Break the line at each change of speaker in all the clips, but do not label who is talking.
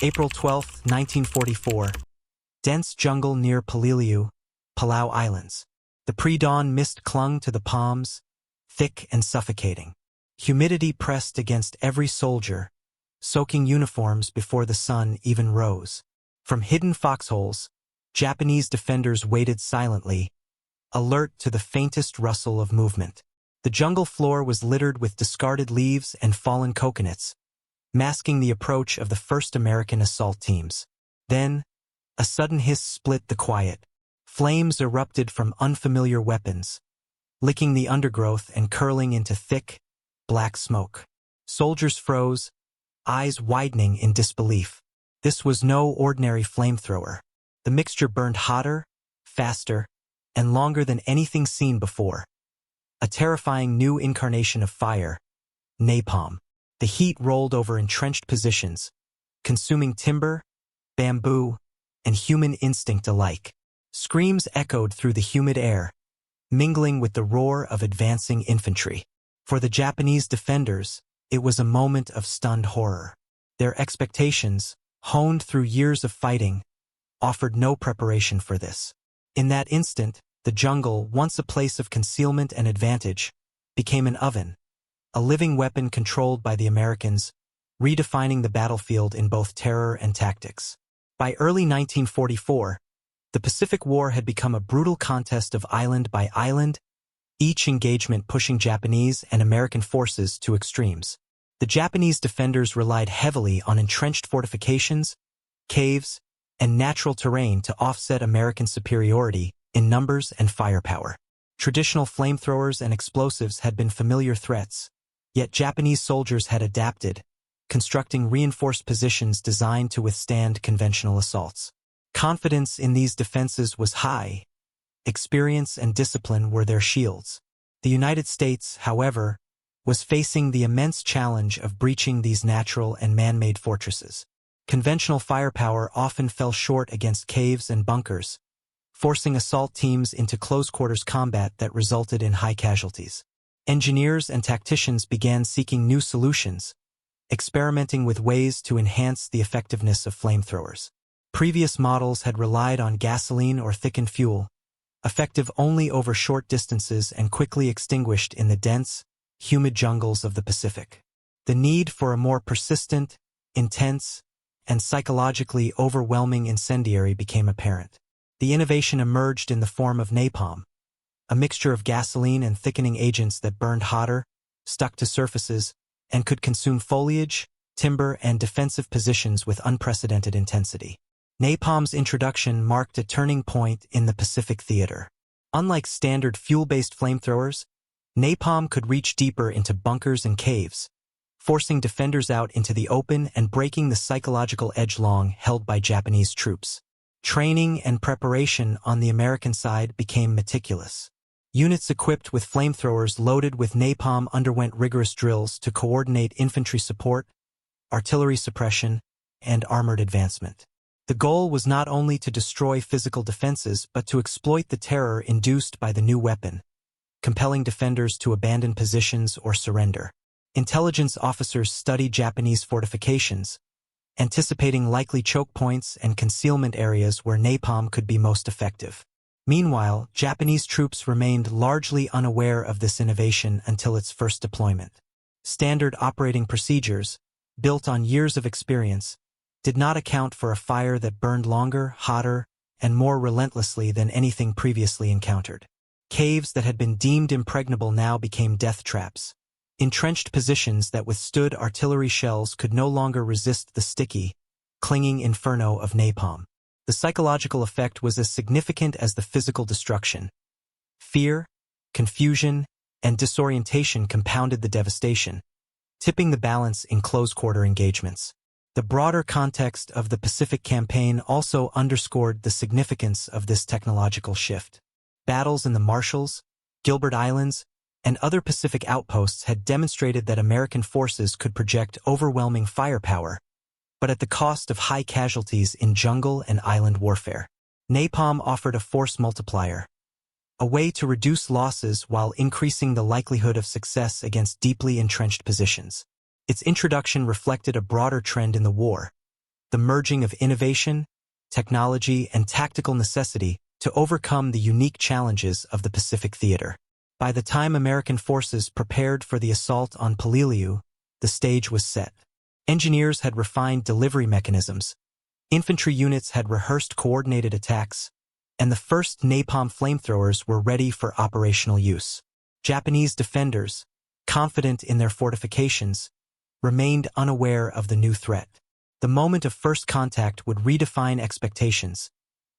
April 12, 1944. Dense jungle near Palau Islands. The pre-dawn mist clung to the palms, thick and suffocating. Humidity pressed against every soldier, soaking uniforms before the sun even rose. From hidden foxholes, Japanese defenders waited silently, alert to the faintest rustle of movement. The jungle floor was littered with discarded leaves and fallen coconuts, masking the approach of the first American assault teams. Then, a sudden hiss split the quiet. Flames erupted from unfamiliar weapons, licking the undergrowth and curling into thick, black smoke. Soldiers froze, eyes widening in disbelief. This was no ordinary flamethrower. The mixture burned hotter, faster, and longer than anything seen before. A terrifying new incarnation of fire, napalm. The heat rolled over entrenched positions, consuming timber, bamboo, and human instinct alike. Screams echoed through the humid air, mingling with the roar of advancing infantry. For the Japanese defenders, it was a moment of stunned horror. Their expectations, honed through years of fighting, offered no preparation for this. In that instant, the jungle, once a place of concealment and advantage, became an oven, a living weapon controlled by the Americans, redefining the battlefield in both terror and tactics. By early 1944, the Pacific War had become a brutal contest of island by island, each engagement pushing Japanese and American forces to extremes. The Japanese defenders relied heavily on entrenched fortifications, caves, and natural terrain to offset American superiority in numbers and firepower. Traditional flamethrowers and explosives had been familiar threats, yet Japanese soldiers had adapted, constructing reinforced positions designed to withstand conventional assaults. Confidence in these defenses was high. Experience and discipline were their shields. The United States, however, was facing the immense challenge of breaching these natural and man-made fortresses. Conventional firepower often fell short against caves and bunkers, forcing assault teams into close-quarters combat that resulted in high casualties. Engineers and tacticians began seeking new solutions, experimenting with ways to enhance the effectiveness of flamethrowers. Previous models had relied on gasoline or thickened fuel, effective only over short distances and quickly extinguished in the dense, humid jungles of the Pacific. The need for a more persistent, intense, and psychologically overwhelming incendiary became apparent. The innovation emerged in the form of napalm, a mixture of gasoline and thickening agents that burned hotter, stuck to surfaces, and could consume foliage, timber, and defensive positions with unprecedented intensity. Napalm's introduction marked a turning point in the Pacific theater. Unlike standard fuel-based flamethrowers, napalm could reach deeper into bunkers and caves, forcing defenders out into the open and breaking the psychological edge long held by Japanese troops. Training and preparation on the American side became meticulous. Units equipped with flamethrowers loaded with napalm underwent rigorous drills to coordinate infantry support, artillery suppression, and armored advancement. The goal was not only to destroy physical defenses but to exploit the terror induced by the new weapon, compelling defenders to abandon positions or surrender. Intelligence officers studied Japanese fortifications, anticipating likely choke points and concealment areas where napalm could be most effective. Meanwhile, Japanese troops remained largely unaware of this innovation until its first deployment. Standard operating procedures, built on years of experience, did not account for a fire that burned longer, hotter, and more relentlessly than anything previously encountered. Caves that had been deemed impregnable now became death traps. Entrenched positions that withstood artillery shells could no longer resist the sticky, clinging inferno of napalm. The psychological effect was as significant as the physical destruction. Fear, confusion, and disorientation compounded the devastation, tipping the balance in close-quarter engagements. The broader context of the Pacific Campaign also underscored the significance of this technological shift. Battles in the Marshalls, Gilbert Islands, and other Pacific outposts had demonstrated that American forces could project overwhelming firepower, but at the cost of high casualties in jungle and island warfare. Napalm offered a force multiplier, a way to reduce losses while increasing the likelihood of success against deeply entrenched positions. Its introduction reflected a broader trend in the war, the merging of innovation, technology, and tactical necessity to overcome the unique challenges of the Pacific theater. By the time American forces prepared for the assault on Peleliu, the stage was set. Engineers had refined delivery mechanisms, infantry units had rehearsed coordinated attacks, and the first napalm flamethrowers were ready for operational use. Japanese defenders, confident in their fortifications, remained unaware of the new threat. The moment of first contact would redefine expectations,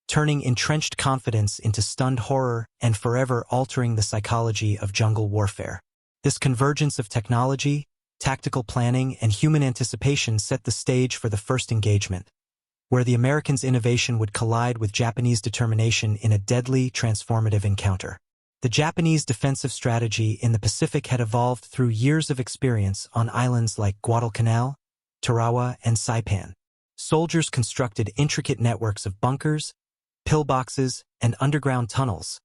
turning entrenched confidence into stunned horror and forever altering the psychology of jungle warfare. This convergence of technology, tactical planning, and human anticipation set the stage for the first engagement, where the Americans' innovation would collide with Japanese determination in a deadly, transformative encounter. The Japanese defensive strategy in the Pacific had evolved through years of experience on islands like Guadalcanal, Tarawa, and Saipan. Soldiers constructed intricate networks of bunkers, pillboxes, and underground tunnels,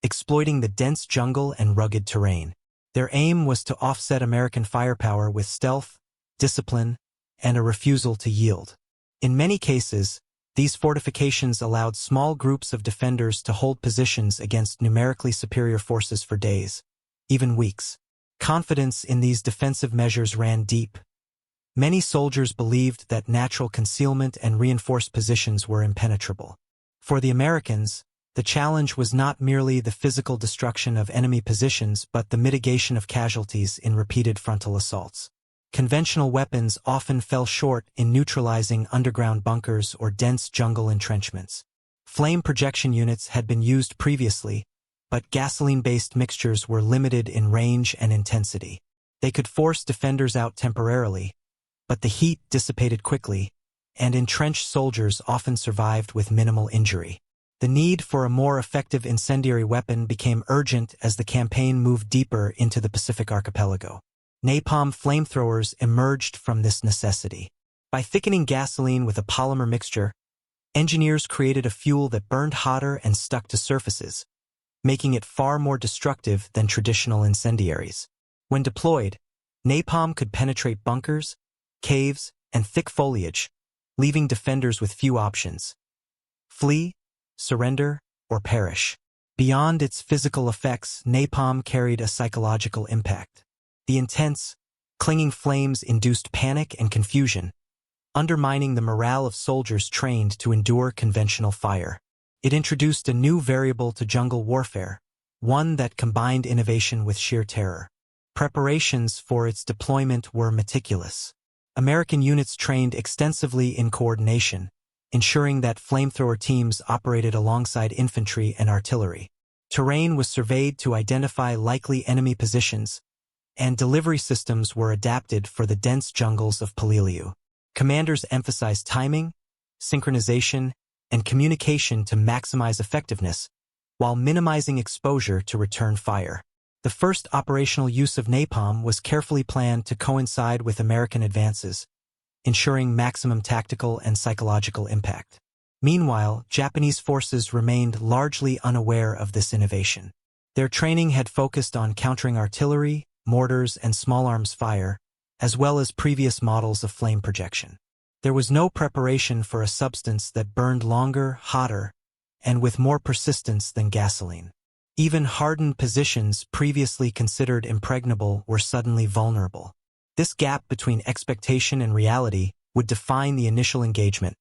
exploiting the dense jungle and rugged terrain. Their aim was to offset American firepower with stealth, discipline, and a refusal to yield. In many cases, these fortifications allowed small groups of defenders to hold positions against numerically superior forces for days, even weeks. Confidence in these defensive measures ran deep. Many soldiers believed that natural concealment and reinforced positions were impenetrable. For the Americans, the challenge was not merely the physical destruction of enemy positions but the mitigation of casualties in repeated frontal assaults. Conventional weapons often fell short in neutralizing underground bunkers or dense jungle entrenchments. Flame projection units had been used previously, but gasoline-based mixtures were limited in range and intensity. They could force defenders out temporarily, but the heat dissipated quickly, and entrenched soldiers often survived with minimal injury. The need for a more effective incendiary weapon became urgent as the campaign moved deeper into the Pacific archipelago. Napalm flamethrowers emerged from this necessity. By thickening gasoline with a polymer mixture, engineers created a fuel that burned hotter and stuck to surfaces, making it far more destructive than traditional incendiaries. When deployed, napalm could penetrate bunkers, caves, and thick foliage, leaving defenders with few options: flee, surrender, or perish. Beyond its physical effects, napalm carried a psychological impact. The intense, clinging flames induced panic and confusion, undermining the morale of soldiers trained to endure conventional fire. It introduced a new variable to jungle warfare, one that combined innovation with sheer terror. Preparations for its deployment were meticulous. American units trained extensively in coordination, ensuring that flamethrower teams operated alongside infantry and artillery. Terrain was surveyed to identify likely enemy positions, and delivery systems were adapted for the dense jungles of Peleliu. Commanders emphasized timing, synchronization, and communication to maximize effectiveness, while minimizing exposure to return fire. The first operational use of napalm was carefully planned to coincide with American advances, ensuring maximum tactical and psychological impact. Meanwhile, Japanese forces remained largely unaware of this innovation. Their training had focused on countering artillery, mortars, and small arms fire, as well as previous models of flame projection. There was no preparation for a substance that burned longer, hotter, and with more persistence than gasoline. Even hardened positions previously considered impregnable were suddenly vulnerable. This gap between expectation and reality would define the initial engagement,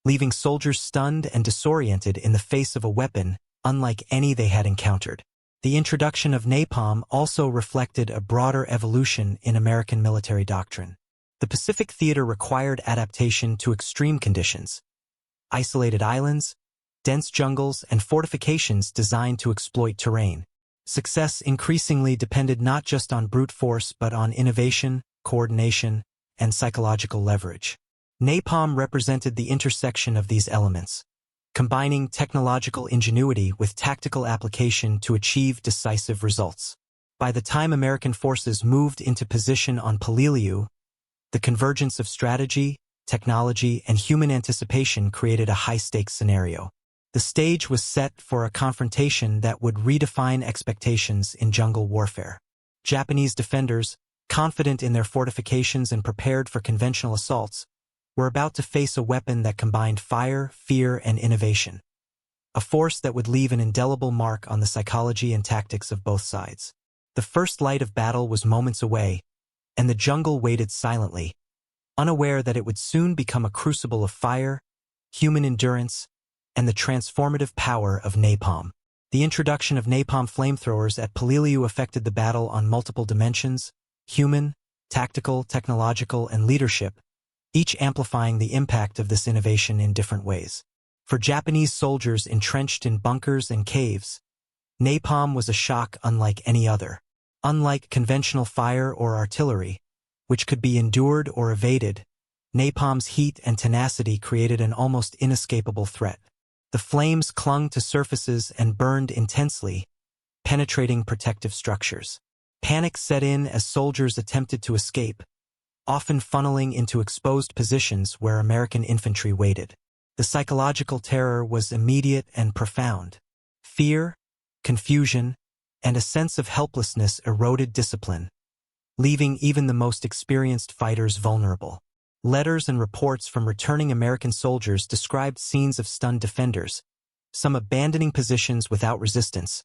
leaving soldiers stunned and disoriented in the face of a weapon unlike any they had encountered. The introduction of napalm also reflected a broader evolution in American military doctrine. The Pacific theater required adaptation to extreme conditions: isolated islands, dense jungles, and fortifications designed to exploit terrain. Success increasingly depended not just on brute force but on innovation, coordination, and psychological leverage. Napalm represented the intersection of these elements, combining technological ingenuity with tactical application to achieve decisive results. By the time American forces moved into position on Peleliu, the convergence of strategy, technology, and human anticipation created a high-stakes scenario. The stage was set for a confrontation that would redefine expectations in jungle warfare. Japanese defenders, confident in their fortifications and prepared for conventional assaults, were about to face a weapon that combined fire, fear, and innovation. A force that would leave an indelible mark on the psychology and tactics of both sides. The first light of battle was moments away, and the jungle waited silently, unaware that it would soon become a crucible of fire, human endurance, and the transformative power of napalm. The introduction of napalm flamethrowers at Peleliu affected the battle on multiple dimensions: human, tactical, technological, and leadership, each amplifying the impact of this innovation in different ways. For Japanese soldiers entrenched in bunkers and caves, napalm was a shock unlike any other. Unlike conventional fire or artillery, which could be endured or evaded, napalm's heat and tenacity created an almost inescapable threat. The flames clung to surfaces and burned intensely, penetrating protective structures. Panic set in as soldiers attempted to escape, often funneling into exposed positions where American infantry waited. The psychological terror was immediate and profound. Fear, confusion, and a sense of helplessness eroded discipline, leaving even the most experienced fighters vulnerable. Letters and reports from returning American soldiers described scenes of stunned defenders, some abandoning positions without resistance,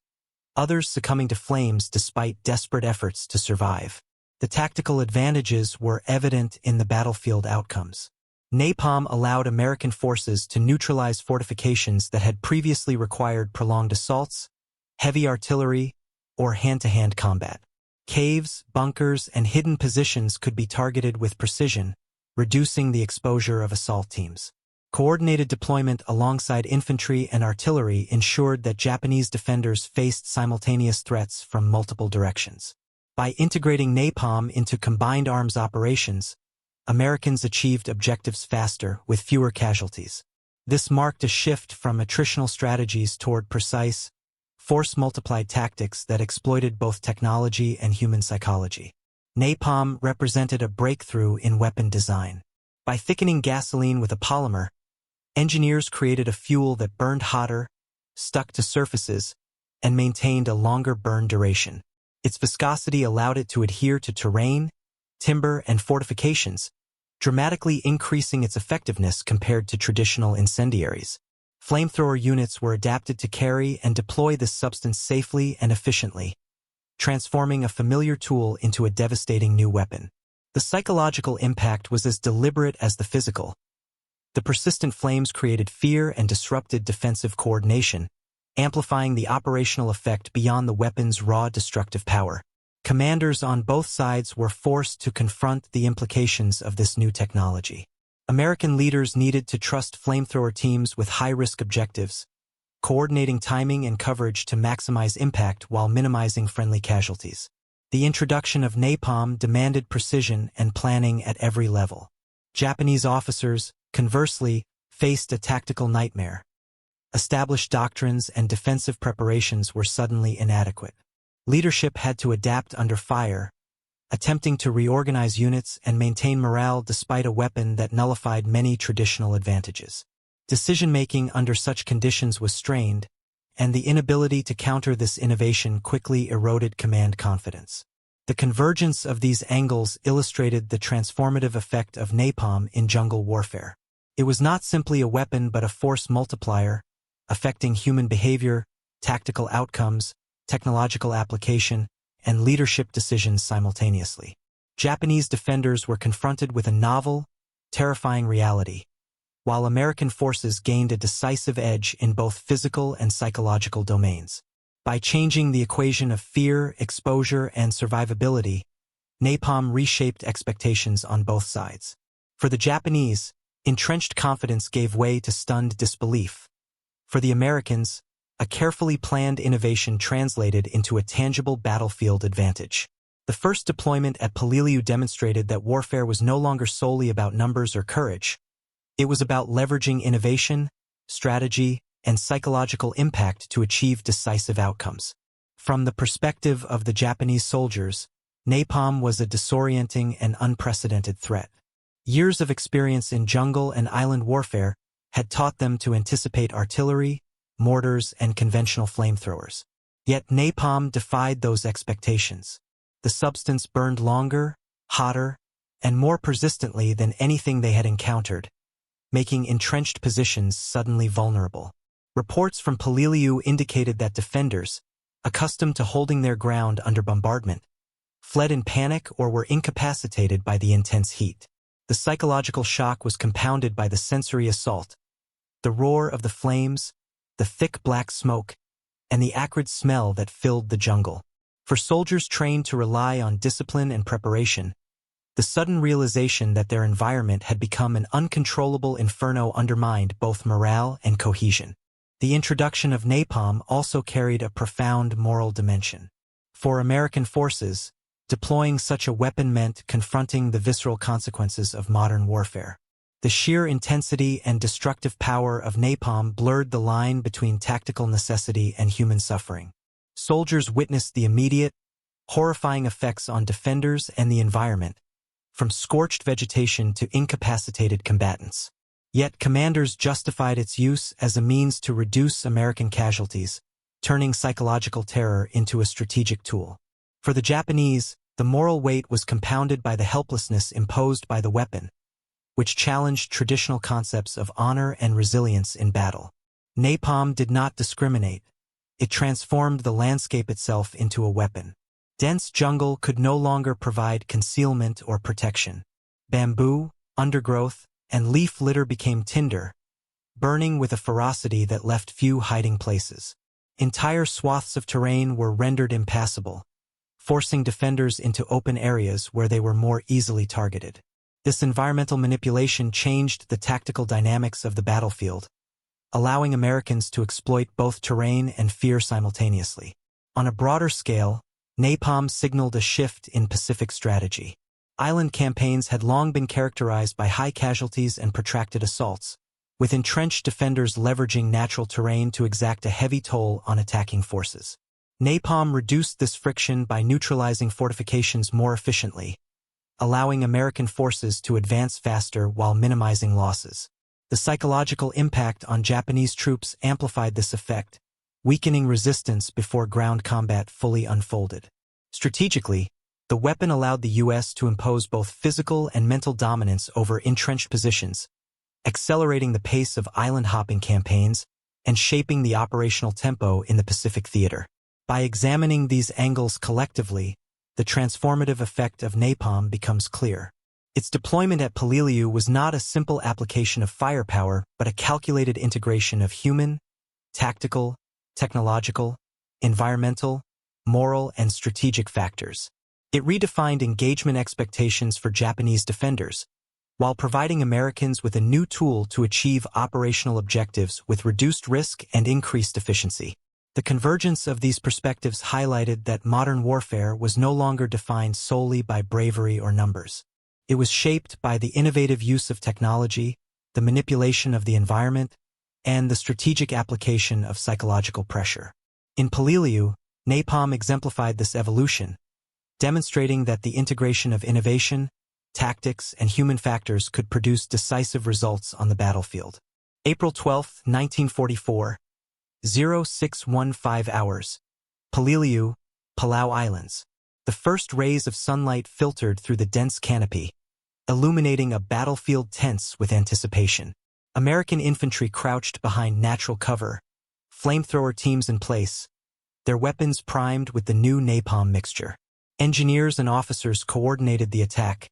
others succumbing to flames despite desperate efforts to survive. The tactical advantages were evident in the battlefield outcomes. Napalm allowed American forces to neutralize fortifications that had previously required prolonged assaults, heavy artillery, or hand-to-hand combat. Caves, bunkers, and hidden positions could be targeted with precision, reducing the exposure of assault teams. Coordinated deployment alongside infantry and artillery ensured that Japanese defenders faced simultaneous threats from multiple directions. By integrating napalm into combined arms operations, Americans achieved objectives faster with fewer casualties. This marked a shift from attritional strategies toward precise, force-multiplied tactics that exploited both technology and human psychology. Napalm represented a breakthrough in weapon design. By thickening gasoline with a polymer, engineers created a fuel that burned hotter, stuck to surfaces, and maintained a longer burn duration. Its viscosity allowed it to adhere to terrain, timber, and fortifications, dramatically increasing its effectiveness compared to traditional incendiaries. Flamethrower units were adapted to carry and deploy this substance safely and efficiently, transforming a familiar tool into a devastating new weapon. The psychological impact was as deliberate as the physical. The persistent flames created fear and disrupted defensive coordination, amplifying the operational effect beyond the weapon's raw destructive power. Commanders on both sides were forced to confront the implications of this new technology. American leaders needed to trust flamethrower teams with high-risk objectives, coordinating timing and coverage to maximize impact while minimizing friendly casualties. The introduction of napalm demanded precision and planning at every level. Japanese officers, conversely, faced a tactical nightmare. Established doctrines and defensive preparations were suddenly inadequate. Leadership had to adapt under fire, attempting to reorganize units and maintain morale despite a weapon that nullified many traditional advantages. Decision-making under such conditions was strained, and the inability to counter this innovation quickly eroded command confidence. The convergence of these angles illustrated the transformative effect of napalm in jungle warfare. It was not simply a weapon but a force multiplier, affecting human behavior, tactical outcomes, technological application, and leadership decisions simultaneously. Japanese defenders were confronted with a novel, terrifying reality, while American forces gained a decisive edge in both physical and psychological domains. By changing the equation of fear, exposure, and survivability, napalm reshaped expectations on both sides. For the Japanese, entrenched confidence gave way to stunned disbelief. For the Americans, a carefully planned innovation translated into a tangible battlefield advantage. The first deployment at Peleliu demonstrated that warfare was no longer solely about numbers or courage. It was about leveraging innovation, strategy, and psychological impact to achieve decisive outcomes. From the perspective of the Japanese soldiers, napalm was a disorienting and unprecedented threat. Years of experience in jungle and island warfare had taught them to anticipate artillery, mortars, and conventional flamethrowers. Yet napalm defied those expectations. The substance burned longer, hotter, and more persistently than anything they had encountered, making entrenched positions suddenly vulnerable. Reports from Peleliu indicated that defenders, accustomed to holding their ground under bombardment, fled in panic or were incapacitated by the intense heat. The psychological shock was compounded by the sensory assault, the roar of the flames, the thick black smoke, and the acrid smell that filled the jungle. For soldiers trained to rely on discipline and preparation, the sudden realization that their environment had become an uncontrollable inferno undermined both morale and cohesion. The introduction of napalm also carried a profound moral dimension. For American forces, deploying such a weapon meant confronting the visceral consequences of modern warfare. The sheer intensity and destructive power of napalm blurred the line between tactical necessity and human suffering. Soldiers witnessed the immediate, horrifying effects on defenders and the environment, from scorched vegetation to incapacitated combatants. Yet commanders justified its use as a means to reduce American casualties, turning psychological terror into a strategic tool. For the Japanese, the moral weight was compounded by the helplessness imposed by the weapon, which challenged traditional concepts of honor and resilience in battle. Napalm did not discriminate. It transformed the landscape itself into a weapon. Dense jungle could no longer provide concealment or protection. Bamboo, undergrowth, and leaf litter became tinder, burning with a ferocity that left few hiding places. Entire swaths of terrain were rendered impassable, forcing defenders into open areas where they were more easily targeted. This environmental manipulation changed the tactical dynamics of the battlefield, allowing Americans to exploit both terrain and fear simultaneously. On a broader scale, napalm signaled a shift in Pacific strategy. Island campaigns had long been characterized by high casualties and protracted assaults, with entrenched defenders leveraging natural terrain to exact a heavy toll on attacking forces. Napalm reduced this friction by neutralizing fortifications more efficiently, allowing American forces to advance faster while minimizing losses. The psychological impact on Japanese troops amplified this effect, weakening resistance before ground combat fully unfolded. Strategically, the weapon allowed the U.S. to impose both physical and mental dominance over entrenched positions, accelerating the pace of island-hopping campaigns and shaping the operational tempo in the Pacific theater. By examining these angles collectively, the transformative effect of napalm becomes clear. Its deployment at Peleliu was not a simple application of firepower, but a calculated integration of human, tactical, technological, environmental, moral, and strategic factors. It redefined engagement expectations for Japanese defenders, while providing Americans with a new tool to achieve operational objectives with reduced risk and increased efficiency. The convergence of these perspectives highlighted that modern warfare was no longer defined solely by bravery or numbers. It was shaped by the innovative use of technology, the manipulation of the environment, and the strategic application of psychological pressure. In Peleliu, napalm exemplified this evolution, demonstrating that the integration of innovation, tactics, and human factors could produce decisive results on the battlefield. April 12, 1944, 0615 hours. Peleliu, Palau Islands. The first rays of sunlight filtered through the dense canopy, illuminating a battlefield tense with anticipation. American infantry crouched behind natural cover, flamethrower teams in place, their weapons primed with the new napalm mixture. Engineers and officers coordinated the attack,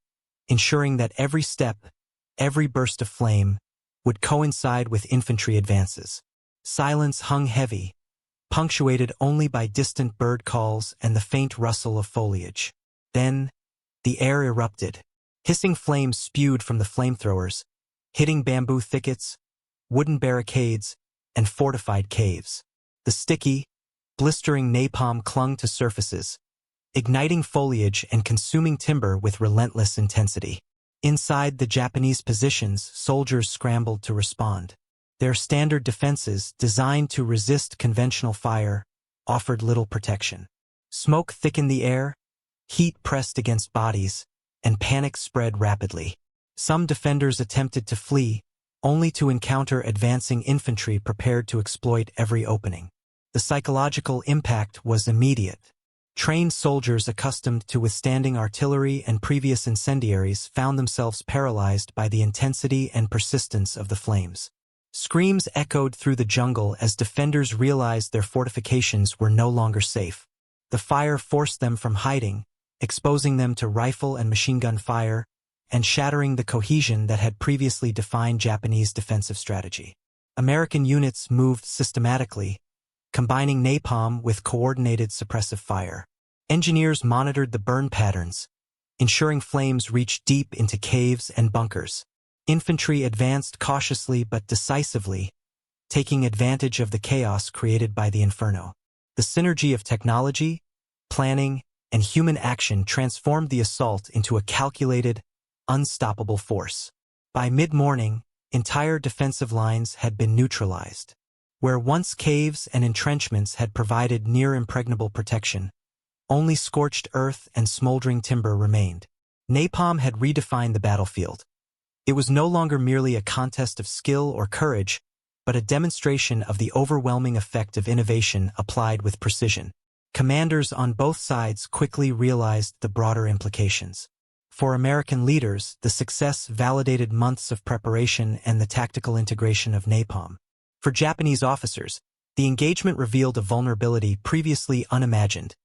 ensuring that every step, every burst of flame, would coincide with infantry advances. Silence hung heavy, punctuated only by distant bird calls and the faint rustle of foliage. Then, the air erupted. Hissing flames spewed from the flamethrowers, hitting bamboo thickets, wooden barricades, and fortified caves. The sticky, blistering napalm clung to surfaces, igniting foliage and consuming timber with relentless intensity. Inside the Japanese positions, soldiers scrambled to respond. Their standard defenses, designed to resist conventional fire, offered little protection. Smoke thickened the air, heat pressed against bodies, and panic spread rapidly. Some defenders attempted to flee, only to encounter advancing infantry prepared to exploit every opening. The psychological impact was immediate. Trained soldiers accustomed to withstanding artillery and previous incendiaries found themselves paralyzed by the intensity and persistence of the flames. Screams echoed through the jungle as defenders realized their fortifications were no longer safe. The fire forced them from hiding, exposing them to rifle and machine gun fire, and shattering the cohesion that had previously defined Japanese defensive strategy. American units moved systematically, combining napalm with coordinated suppressive fire. Engineers monitored the burn patterns, ensuring flames reached deep into caves and bunkers. Infantry advanced cautiously but decisively, taking advantage of the chaos created by the inferno. The synergy of technology, planning, and human action transformed the assault into a calculated, unstoppable force. By mid-morning, entire defensive lines had been neutralized. Where once caves and entrenchments had provided near-impregnable protection, only scorched earth and smoldering timber remained. Napalm had redefined the battlefield. It was no longer merely a contest of skill or courage, but a demonstration of the overwhelming effect of innovation applied with precision. Commanders on both sides quickly realized the broader implications. For American leaders, the success validated months of preparation and the tactical integration of napalm. For Japanese officers, the engagement revealed a vulnerability previously unimagined.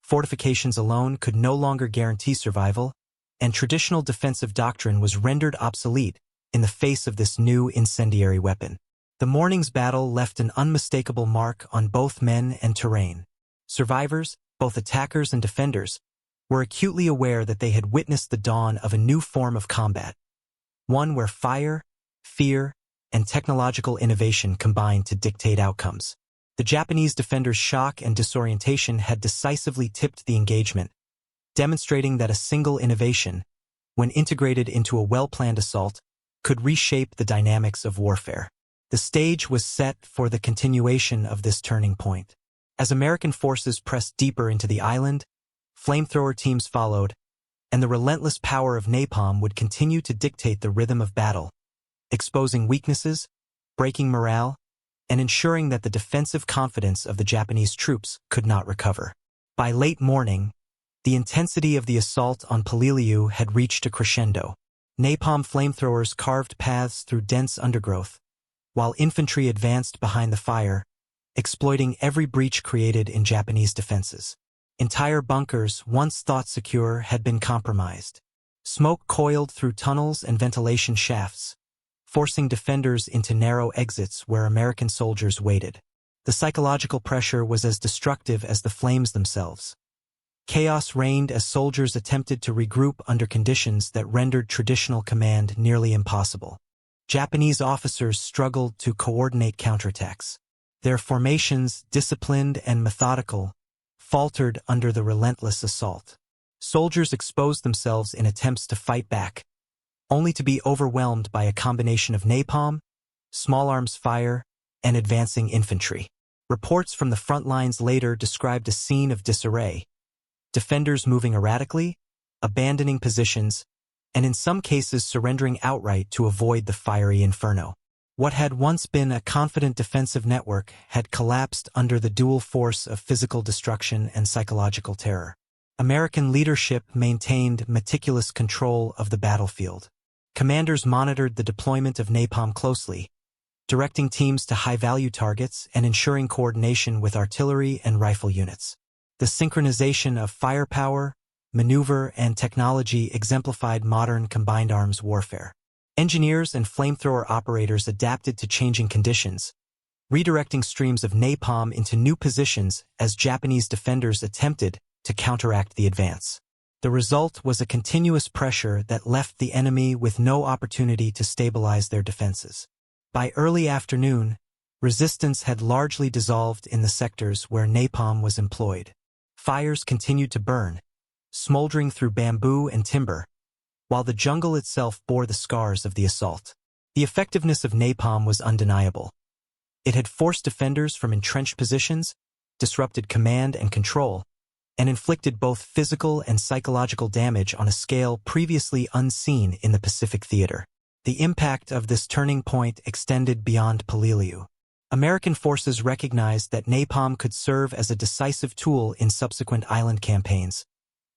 Fortifications alone could no longer guarantee survival, and traditional defensive doctrine was rendered obsolete in the face of this new incendiary weapon. The morning's battle left an unmistakable mark on both men and terrain. Survivors, both attackers and defenders, were acutely aware that they had witnessed the dawn of a new form of combat, one where fire, fear, and technological innovation combined to dictate outcomes. The Japanese defenders' shock and disorientation had decisively tipped the engagement, demonstrating that a single innovation, when integrated into a well-planned assault, could reshape the dynamics of warfare. The stage was set for the continuation of this turning point. As American forces pressed deeper into the island, flamethrower teams followed, and the relentless power of napalm would continue to dictate the rhythm of battle, exposing weaknesses, breaking morale, and ensuring that the defensive confidence of the Japanese troops could not recover. By late morning, the intensity of the assault on Peleliu had reached a crescendo. Napalm flamethrowers carved paths through dense undergrowth, while infantry advanced behind the fire, exploiting every breach created in Japanese defenses. Entire bunkers, once thought secure, had been compromised. Smoke coiled through tunnels and ventilation shafts, forcing defenders into narrow exits where American soldiers waited. The psychological pressure was as destructive as the flames themselves. Chaos reigned as soldiers attempted to regroup under conditions that rendered traditional command nearly impossible. Japanese officers struggled to coordinate counterattacks. Their formations, disciplined and methodical, faltered under the relentless assault. Soldiers exposed themselves in attempts to fight back, only to be overwhelmed by a combination of napalm, small arms fire, and advancing infantry. Reports from the front lines later described a scene of disarray, defenders moving erratically, abandoning positions, and in some cases surrendering outright to avoid the fiery inferno. What had once been a confident defensive network had collapsed under the dual force of physical destruction and psychological terror. American leadership maintained meticulous control of the battlefield. Commanders monitored the deployment of napalm closely, directing teams to high-value targets and ensuring coordination with artillery and rifle units. The synchronization of firepower, maneuver, and technology exemplified modern combined arms warfare. Engineers and flamethrower operators adapted to changing conditions, redirecting streams of napalm into new positions as Japanese defenders attempted to counteract the advance. The result was a continuous pressure that left the enemy with no opportunity to stabilize their defenses. By early afternoon, resistance had largely dissolved in the sectors where napalm was employed. Fires continued to burn, smoldering through bamboo and timber, while the jungle itself bore the scars of the assault. The effectiveness of napalm was undeniable. It had forced defenders from entrenched positions, disrupted command and control, and inflicted both physical and psychological damage on a scale previously unseen in the Pacific theater. The impact of this turning point extended beyond Peleliu. American forces recognized that napalm could serve as a decisive tool in subsequent island campaigns,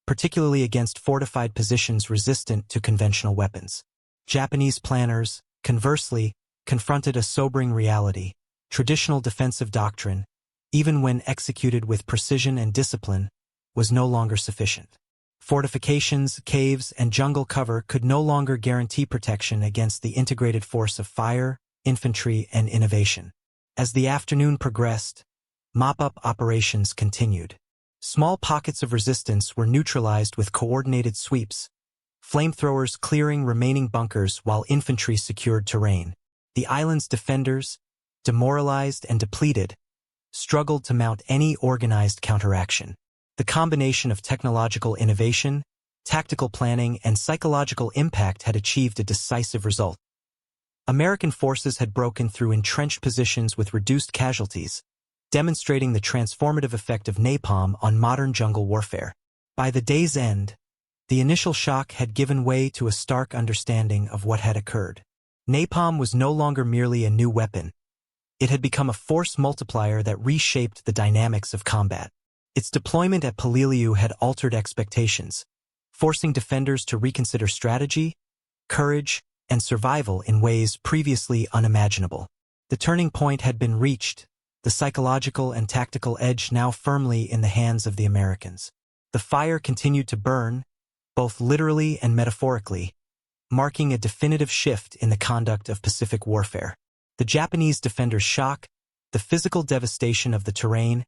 particularly against fortified positions resistant to conventional weapons. Japanese planners, conversely, confronted a sobering reality. Traditional defensive doctrine, even when executed with precision and discipline, was no longer sufficient. Fortifications, caves, and jungle cover could no longer guarantee protection against the integrated force of fire, infantry, and innovation. As the afternoon progressed, mop-up operations continued. Small pockets of resistance were neutralized with coordinated sweeps, flamethrowers clearing remaining bunkers while infantry secured terrain. The island's defenders, demoralized and depleted, struggled to mount any organized counteraction. The combination of technological innovation, tactical planning, and psychological impact had achieved a decisive result. American forces had broken through entrenched positions with reduced casualties, demonstrating the transformative effect of napalm on modern jungle warfare. By the day's end, the initial shock had given way to a stark understanding of what had occurred. Napalm was no longer merely a new weapon. It had become a force multiplier that reshaped the dynamics of combat. Its deployment at Peleliu had altered expectations, forcing defenders to reconsider strategy, courage, and survival in ways previously unimaginable. The turning point had been reached, the psychological and tactical edge now firmly in the hands of the Americans. The fire continued to burn, both literally and metaphorically, marking a definitive shift in the conduct of Pacific warfare. The Japanese defenders' shock, the physical devastation of the terrain,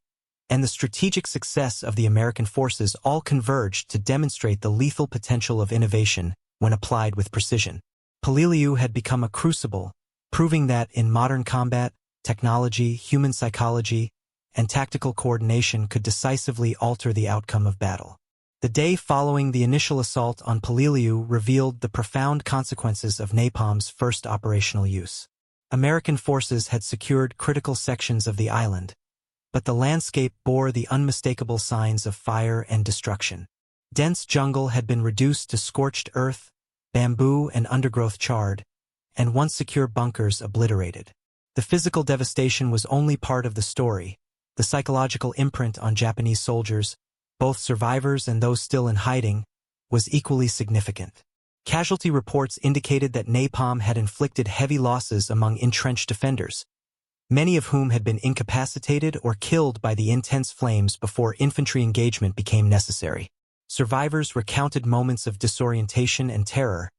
and the strategic success of the American forces all converged to demonstrate the lethal potential of innovation when applied with precision. Peleliu had become a crucible, proving that in modern combat, technology, human psychology, and tactical coordination could decisively alter the outcome of battle. The day following the initial assault on Peleliu revealed the profound consequences of napalm's first operational use. American forces had secured critical sections of the island, but the landscape bore the unmistakable signs of fire and destruction. Dense jungle had been reduced to scorched earth, bamboo and undergrowth charred, and once secure bunkers obliterated. The physical devastation was only part of the story. The psychological imprint on Japanese soldiers, both survivors and those still in hiding, was equally significant. Casualty reports indicated that napalm had inflicted heavy losses among entrenched defenders, many of whom had been incapacitated or killed by the intense flames before infantry engagement became necessary. Survivors recounted moments of disorientation and terror,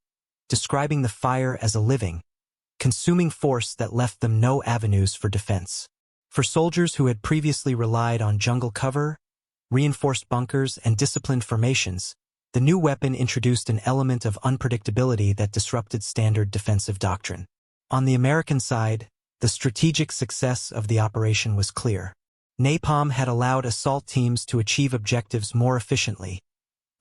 describing the fire as a living, consuming force that left them no avenues for defense. For soldiers who had previously relied on jungle cover, reinforced bunkers, and disciplined formations, the new weapon introduced an element of unpredictability that disrupted standard defensive doctrine. On the American side, the strategic success of the operation was clear. Napalm had allowed assault teams to achieve objectives more efficiently,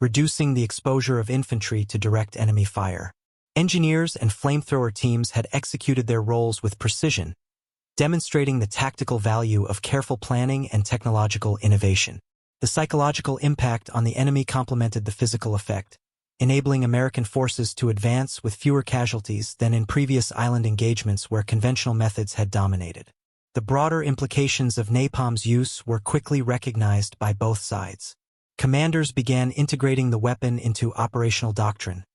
reducing the exposure of infantry to direct enemy fire. Engineers and flamethrower teams had executed their roles with precision, demonstrating the tactical value of careful planning and technological innovation. The psychological impact on the enemy complemented the physical effect, enabling American forces to advance with fewer casualties than in previous island engagements where conventional methods had dominated. The broader implications of napalm's use were quickly recognized by both sides. Commanders began integrating the weapon into operational doctrine,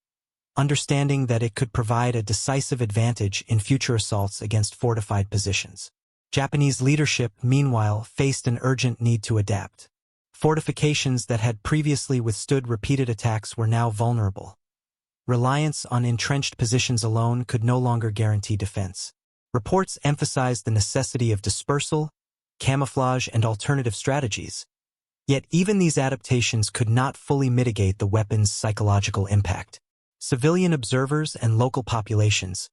understanding that it could provide a decisive advantage in future assaults against fortified positions. Japanese leadership, meanwhile, faced an urgent need to adapt. Fortifications that had previously withstood repeated attacks were now vulnerable. Reliance on entrenched positions alone could no longer guarantee defense. Reports emphasized the necessity of dispersal, camouflage, and alternative strategies. Yet even these adaptations could not fully mitigate the weapon's psychological impact. Civilian observers and local populations,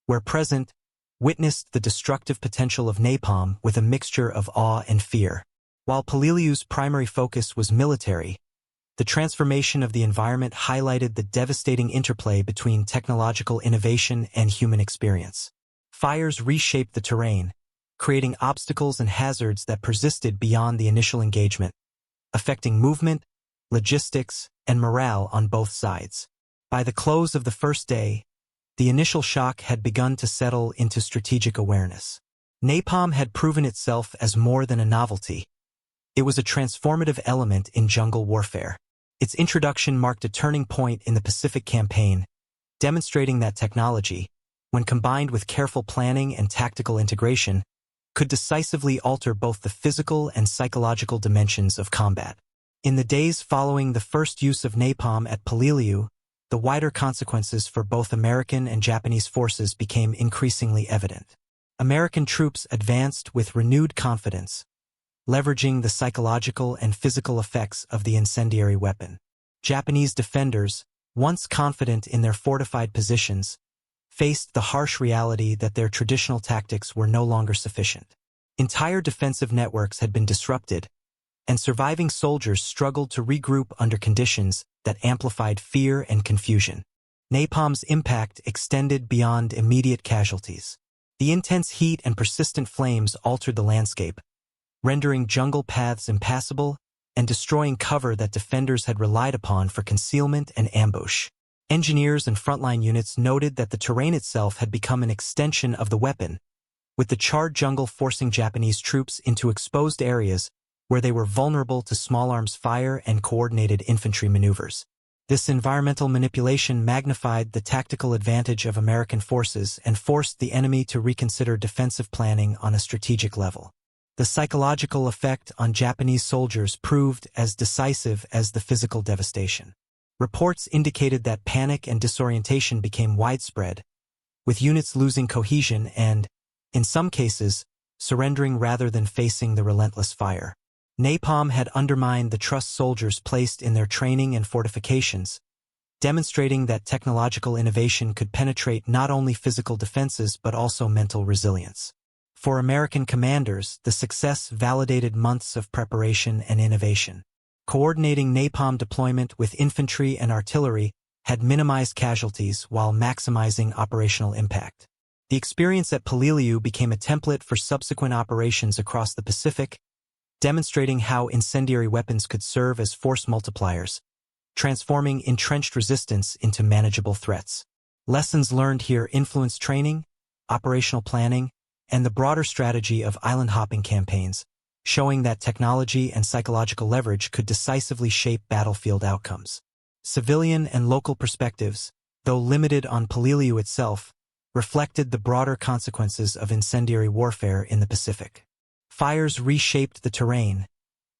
where present, witnessed the destructive potential of napalm with a mixture of awe and fear. While Peleliu's primary focus was military, the transformation of the environment highlighted the devastating interplay between technological innovation and human experience. Fires reshaped the terrain, creating obstacles and hazards that persisted beyond the initial engagement, affecting movement, logistics, and morale on both sides. By the close of the first day, the initial shock had begun to settle into strategic awareness. Napalm had proven itself as more than a novelty. It was a transformative element in jungle warfare. Its introduction marked a turning point in the Pacific Campaign, demonstrating that technology, when combined with careful planning and tactical integration, could decisively alter both the physical and psychological dimensions of combat. In the days following the first use of napalm at Peleliu, the wider consequences for both American and Japanese forces became increasingly evident. American troops advanced with renewed confidence, leveraging the psychological and physical effects of the incendiary weapon. Japanese defenders, once confident in their fortified positions, faced the harsh reality that their traditional tactics were no longer sufficient. Entire defensive networks had been disrupted, and surviving soldiers struggled to regroup under conditions that amplified fear and confusion. Napalm's impact extended beyond immediate casualties. The intense heat and persistent flames altered the landscape, rendering jungle paths impassable and destroying cover that defenders had relied upon for concealment and ambush. Engineers and frontline units noted that the terrain itself had become an extension of the weapon, with the charred jungle forcing Japanese troops into exposed areas where they were vulnerable to small arms fire and coordinated infantry maneuvers. This environmental manipulation magnified the tactical advantage of American forces and forced the enemy to reconsider defensive planning on a strategic level. The psychological effect on Japanese soldiers proved as decisive as the physical devastation. Reports indicated that panic and disorientation became widespread, with units losing cohesion and, in some cases, surrendering rather than facing the relentless fire. Napalm had undermined the trust soldiers placed in their training and fortifications, demonstrating that technological innovation could penetrate not only physical defenses but also mental resilience. For American commanders, the success validated months of preparation and innovation. Coordinating napalm deployment with infantry and artillery had minimized casualties while maximizing operational impact. The experience at Peleliu became a template for subsequent operations across the Pacific, demonstrating how incendiary weapons could serve as force multipliers, transforming entrenched resistance into manageable threats. Lessons learned here influenced training, operational planning, and the broader strategy of island-hopping campaigns, showing that technology and psychological leverage could decisively shape battlefield outcomes. Civilian and local perspectives, though limited on Peleliu itself, reflected the broader consequences of incendiary warfare in the Pacific. Fires reshaped the terrain,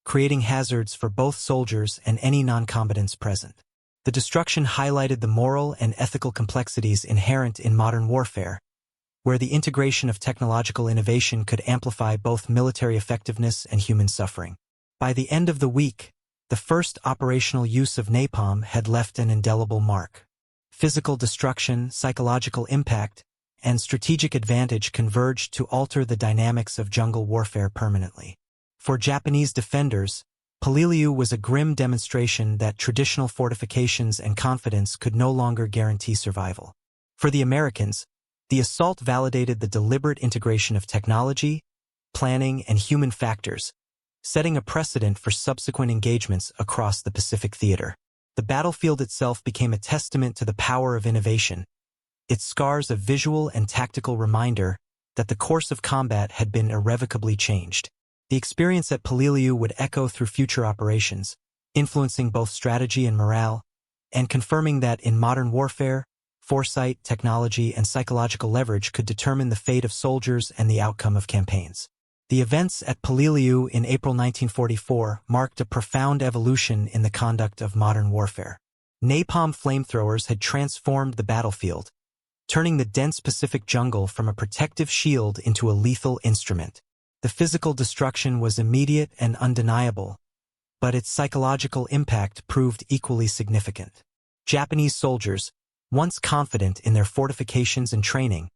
creating hazards for both soldiers and any non-combatants present. The destruction highlighted the moral and ethical complexities inherent in modern warfare, where the integration of technological innovation could amplify both military effectiveness and human suffering. By the end of the week, the first operational use of napalm had left an indelible mark. Physical destruction, psychological impact, and strategic advantage converged to alter the dynamics of jungle warfare permanently. For Japanese defenders, Peleliu was a grim demonstration that traditional fortifications and confidence could no longer guarantee survival. For the Americans, the assault validated the deliberate integration of technology, planning, and human factors, setting a precedent for subsequent engagements across the Pacific theater. The battlefield itself became a testament to the power of innovation, its scars a visual and tactical reminder that the course of combat had been irrevocably changed. The experience at Peleliu would echo through future operations, influencing both strategy and morale, and confirming that in modern warfare, foresight, technology, and psychological leverage could determine the fate of soldiers and the outcome of campaigns. The events at Peleliu in April 1944 marked a profound evolution in the conduct of modern warfare. Napalm flamethrowers had transformed the battlefield, turning the dense Pacific jungle from a protective shield into a lethal instrument. The physical destruction was immediate and undeniable, but its psychological impact proved equally significant. Japanese soldiers, once confident in their fortifications and training,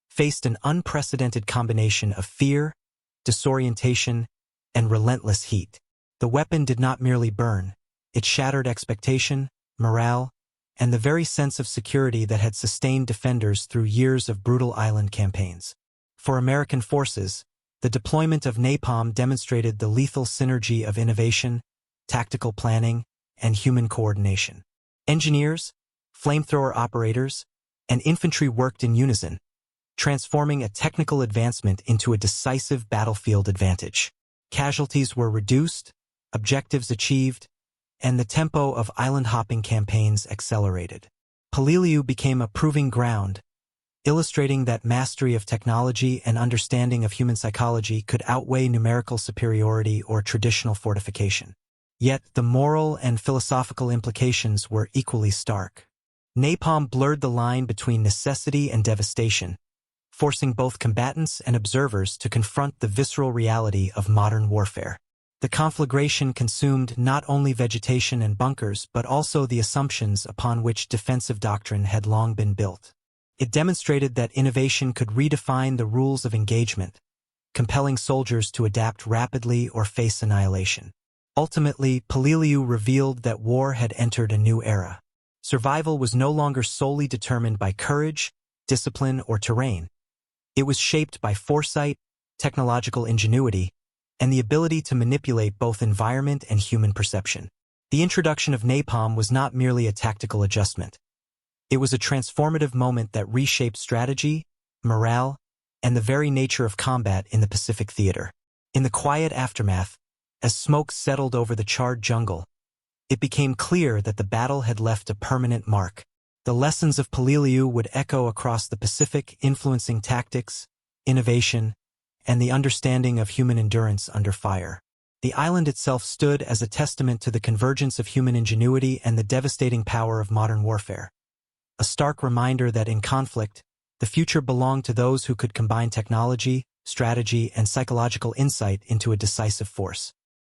faced an unprecedented combination of fear, disorientation, and relentless heat. The weapon did not merely burn, it shattered expectation, morale, and the very sense of security that had sustained defenders through years of brutal island campaigns. For American forces, the deployment of napalm demonstrated the lethal synergy of innovation, tactical planning, and human coordination. Engineers, flamethrower operators, and infantry worked in unison, transforming a technical advancement into a decisive battlefield advantage. Casualties were reduced, objectives achieved, and the tempo of island-hopping campaigns accelerated. Peleliu became a proving ground, illustrating that mastery of technology and understanding of human psychology could outweigh numerical superiority or traditional fortification. Yet the moral and philosophical implications were equally stark. Napalm blurred the line between necessity and devastation, forcing both combatants and observers to confront the visceral reality of modern warfare. The conflagration consumed not only vegetation and bunkers but also the assumptions upon which defensive doctrine had long been built. It demonstrated that innovation could redefine the rules of engagement, compelling soldiers to adapt rapidly or face annihilation. Ultimately, Peleliu revealed that war had entered a new era. Survival was no longer solely determined by courage, discipline, or terrain. It was shaped by foresight, technological ingenuity, and the ability to manipulate both environment and human perception. The introduction of napalm was not merely a tactical adjustment. It was a transformative moment that reshaped strategy, morale, and the very nature of combat in the Pacific theater. In the quiet aftermath, as smoke settled over the charred jungle, it became clear that the battle had left a permanent mark. The lessons of Peleliu would echo across the Pacific, influencing tactics, innovation, and the understanding of human endurance under fire. The island itself stood as a testament to the convergence of human ingenuity and the devastating power of modern warfare. A stark reminder that in conflict, the future belonged to those who could combine technology, strategy, and psychological insight into a decisive force.